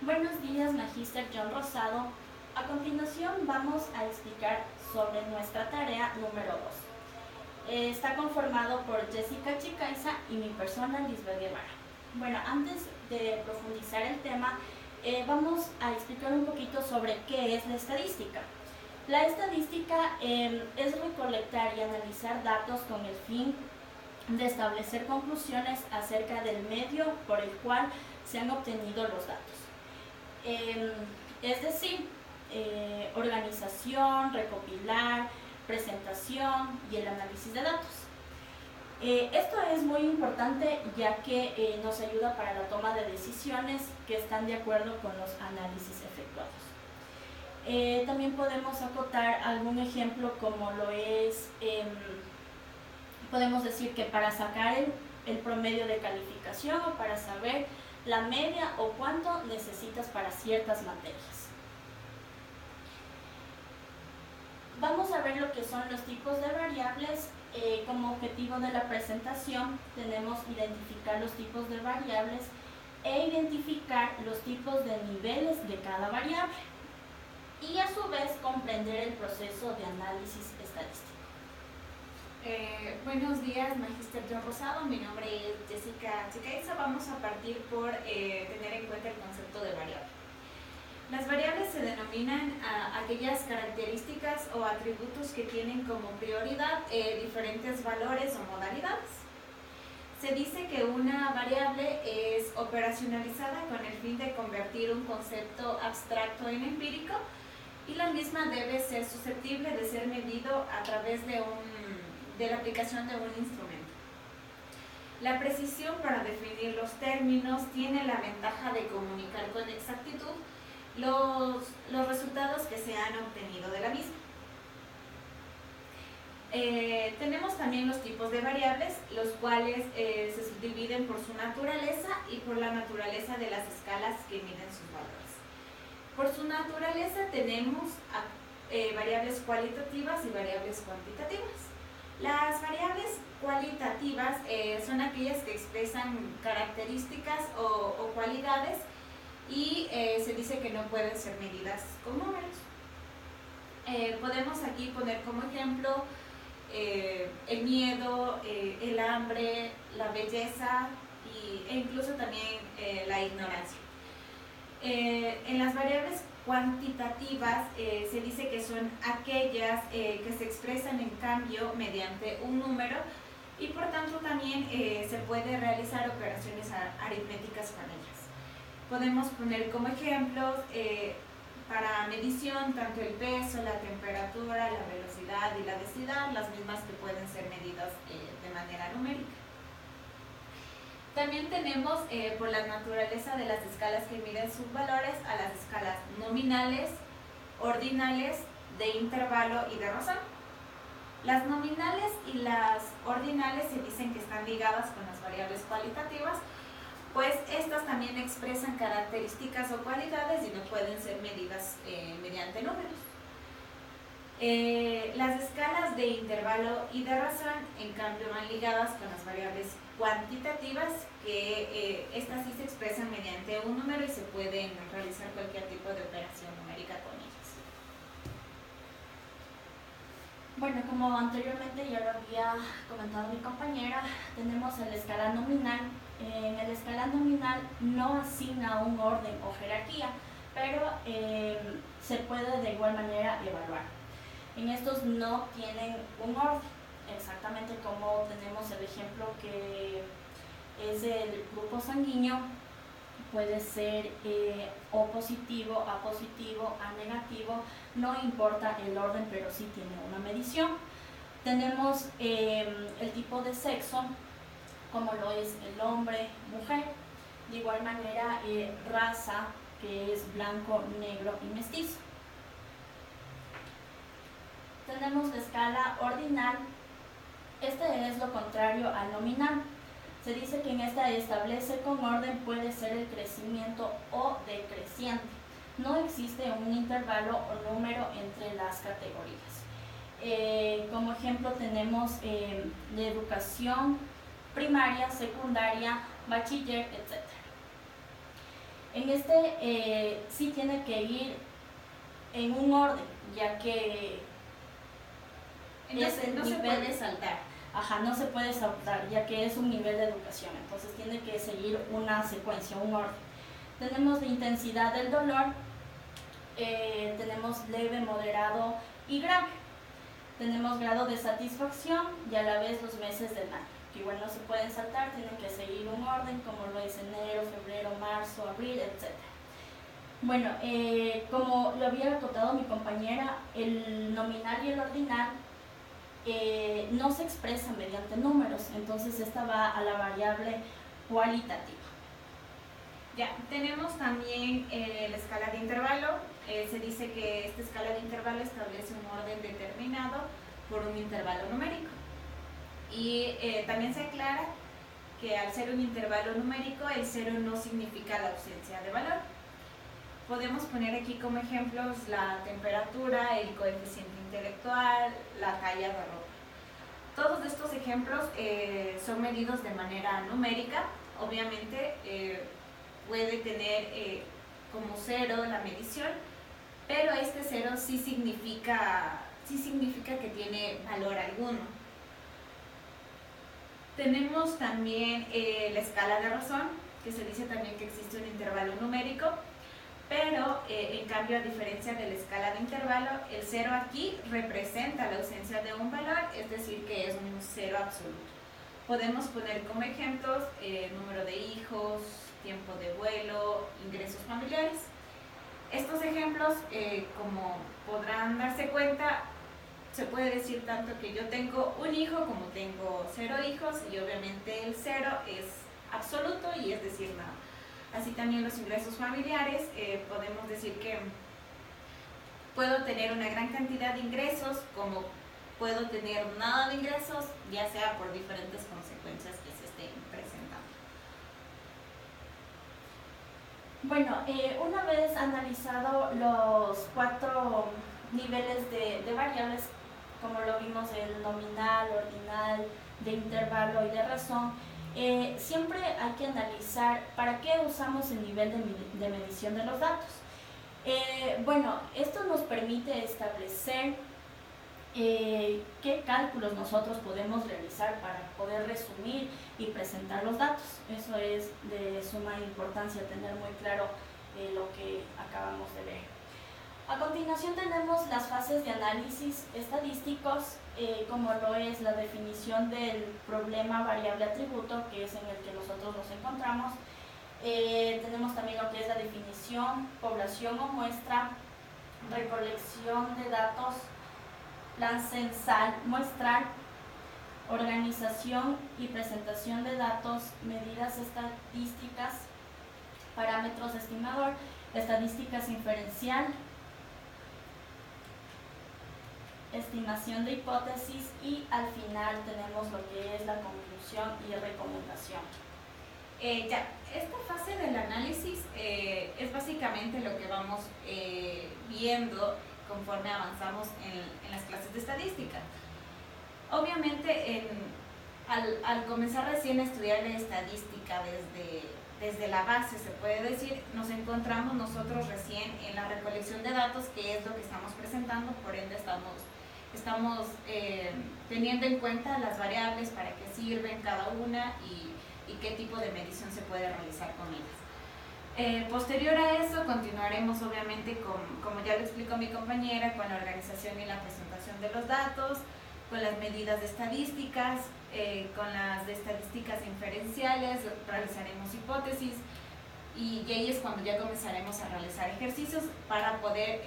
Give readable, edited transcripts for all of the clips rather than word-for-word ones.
Buenos días, Magíster John Rosado. A continuación vamos a explicar sobre nuestra tarea número 2. Está conformado por Jessica Chicaiza y mi persona, Lisbeth Guevara. Bueno, antes de profundizar el tema, vamos a explicar un poquito sobre qué es la estadística. La estadística es recolectar y analizar datos con el fin de establecer conclusiones acerca del medio por el cual se han obtenido los datos. Es decir, organización, recopilar, presentación y el análisis de datos. Esto es muy importante ya que nos ayuda para la toma de decisiones que están de acuerdo con los análisis efectuados. También podemos acotar algún ejemplo como lo es, podemos decir que para sacar el promedio de calificación o para saber la media o cuánto necesitas para ciertas materias. Vamos a ver lo que son los tipos de variables. Como objetivo de la presentación tenemos identificar los tipos de variables e identificar los tipos de niveles de cada variable y a su vez comprender el proceso de análisis estadístico. Buenos días, Magíster John Rosado. Mi nombre es Jessica Chicaiza. Vamos a partir por tener en cuenta el concepto de variable. Las variables se denominan aquellas características o atributos que tienen como prioridad diferentes valores o modalidades. Se dice que una variable es operacionalizada con el fin de convertir un concepto abstracto en empírico y la misma debe ser susceptible de ser medido a través de la aplicación de un instrumento. La precisión para definir los términos tiene la ventaja de comunicar con exactitud los resultados que se han obtenido de la misma. Tenemos también los tipos de variables, los cuales se subdividen por su naturaleza y por la naturaleza de las escalas que miden sus valores. Por su naturaleza tenemos variables cualitativas y variables cuantitativas. Las variables cualitativas son aquellas que expresan características o cualidades y se dice que no pueden ser medidas con números. Podemos aquí poner como ejemplo el miedo, el hambre, la belleza e incluso también la ignorancia. En las variables cuantitativas se dice que son aquellas que se expresan en cambio mediante un número y por tanto también se puede realizar operaciones aritméticas con ellas. Podemos poner como ejemplos para medición tanto el peso, la temperatura, la velocidad y la densidad, las mismas que pueden ser medidas de manera numérica. También tenemos por la naturaleza de las escalas que miden sus valores a las escalas nominales, ordinales, de intervalo y de razón. Las nominales y las ordinales se dicen que están ligadas con las variables cualitativas, pues estas también expresan características o cualidades y no pueden ser medidas mediante números. Las escalas de intervalo y de razón, en cambio, van ligadas con las variables cuantitativas, que estas sí se expresan mediante un número y se pueden realizar cualquier tipo de operación numérica con ellas. Bueno, como anteriormente ya lo había comentado mi compañera, tenemos el escala nominal. En el escala nominal no asigna un orden o jerarquía, pero se puede de igual manera evaluar. En estos no tienen un orden, exactamente como tenemos el ejemplo que es el grupo sanguíneo, puede ser O positivo, A positivo, A negativo, no importa el orden, pero sí tiene una medición. Tenemos el tipo de sexo, como lo es el hombre, mujer, de igual manera raza, que es blanco, negro y mestizo. Tenemos la escala ordinal, este es lo contrario al nominal. Se dice que en esta establece con orden puede ser el crecimiento o decreciente. No existe un intervalo o número entre las categorías. Como ejemplo tenemos la educación primaria, secundaria, bachiller, etc. En este sí tiene que ir en un orden, ya que entonces, no se puede saltar. Ajá, no se puede saltar, ya que es un nivel de educación, entonces tiene que seguir una secuencia, un orden. Tenemos la intensidad del dolor, tenemos leve, moderado y grave. Tenemos grado de satisfacción y a la vez los meses del año, que igual no se pueden saltar, tienen que seguir un orden como lo es enero, febrero, marzo, abril, etc. Bueno, como lo había acotado mi compañera, el nominal y el ordinal no se expresan mediante números, entonces esta va a la variable cualitativa. Ya, tenemos también la escala de intervalo. Se dice que esta escala de intervalo establece un orden determinado por un intervalo numérico. Y también se aclara que al ser un intervalo numérico, el cero no significa la ausencia de valor. Podemos poner aquí como ejemplos la temperatura, el coeficiente intelectual, la talla de ropa. Todos estos ejemplos son medidos de manera numérica. Obviamente puede tener como cero la medición, pero este cero sí significa que tiene valor alguno. Tenemos también la escala de razón, que se dice también que existe un intervalo numérico, pero en cambio, a diferencia de la escala de intervalo, el cero aquí representa la ausencia de un valor, es decir, que es un cero absoluto. Podemos poner como ejemplos número de hijos, tiempo de vuelo, ingresos familiares. Estos ejemplos, como podrán darse cuenta, se puede decir tanto que yo tengo un hijo como tengo 0 hijos, y obviamente el cero es absoluto y es decir nada. Así también los ingresos familiares, podemos decir que puedo tener una gran cantidad de ingresos como puedo tener nada de ingresos, ya sea por diferentes consecuencias que se estén presentando. Bueno, una vez analizado los 4 niveles de variables, como lo vimos, el nominal, ordinal, de intervalo y de razón, siempre hay que analizar para qué usamos el nivel de medición de los datos. Bueno, esto nos permite establecer qué cálculos nosotros podemos realizar para poder resumir y presentar los datos. Eso es de suma importancia, tener muy claro lo que acabamos de ver. A continuación tenemos las fases de análisis estadísticos, como lo es la definición del problema variable atributo, que es en el que nosotros nos encontramos. Tenemos también lo que es la definición, población o muestra, recolección de datos, plan censal muestral, organización y presentación de datos, medidas estadísticas, parámetros de estimador, estadísticas inferencial, estimación de hipótesis y al final tenemos lo que es la conclusión y recomendación. Ya, esta fase del análisis es básicamente lo que vamos viendo conforme avanzamos en las clases de estadística. Obviamente, al comenzar recién a estudiar la estadística desde la base, se puede decir, nos encontramos nosotros recién en la recolección de datos, que es lo que estamos presentando, por ende estamos teniendo en cuenta las variables, para qué sirven cada una y qué tipo de medición se puede realizar con ellas. Posterior a eso continuaremos obviamente como ya lo explicó mi compañera, con la organización y la presentación de los datos, con las medidas de estadísticas, con las de estadísticas inferenciales, realizaremos hipótesis y ahí es cuando ya comenzaremos a realizar ejercicios para poder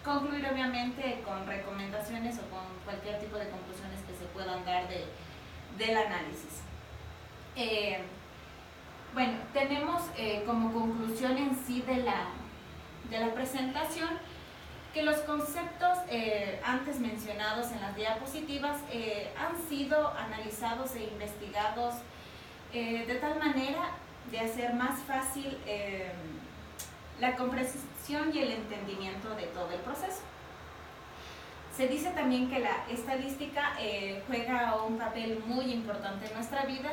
concluir obviamente con recomendaciones o con cualquier tipo de conclusiones que se puedan dar del análisis. Bueno, tenemos como conclusión en sí de la presentación que los conceptos antes mencionados en las diapositivas han sido analizados e investigados de tal manera de hacer más fácil la comprensión y el entendimiento de todo el proceso. Se dice también que la estadística juega un papel muy importante en nuestra vida,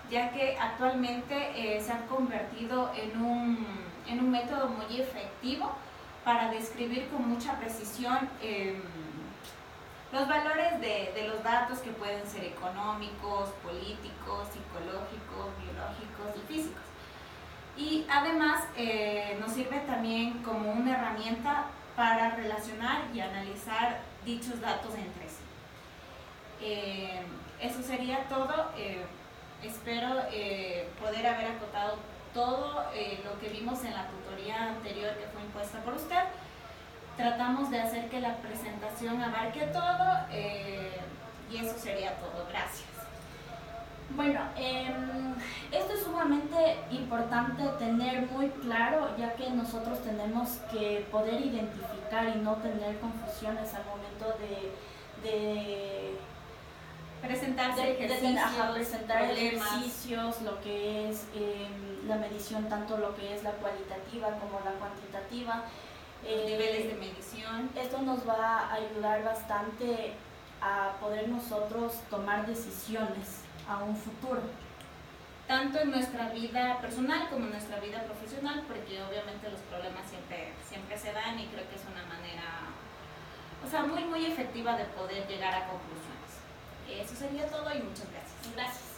ya que actualmente se ha convertido en en un método muy efectivo para describir con mucha precisión los valores de los datos, que pueden ser económicos, políticos, psicológicos, biológicos y físicos. Y además nos sirve también como una herramienta para relacionar y analizar dichos datos entre sí. Eso sería todo. Espero poder haber acotado todo lo que vimos en la tutoría anterior que fue impuesta por usted. Tratamos de hacer que la presentación abarque todo y eso sería todo. Gracias. Bueno, esto es sumamente importante tener muy claro, ya que nosotros tenemos que poder identificar y no tener confusiones al momento de presentarse ejercicios, presentar ejercicios, lo que es la medición, tanto lo que es la cualitativa como la cuantitativa. Niveles de medición. Esto nos va a ayudar bastante a poder nosotros tomar decisiones a un futuro. Tanto en nuestra vida personal como en nuestra vida profesional, porque obviamente los problemas siempre se dan y creo que es una manera, muy efectiva de poder llegar a conclusiones. Eso sería todo y muchas gracias. Gracias.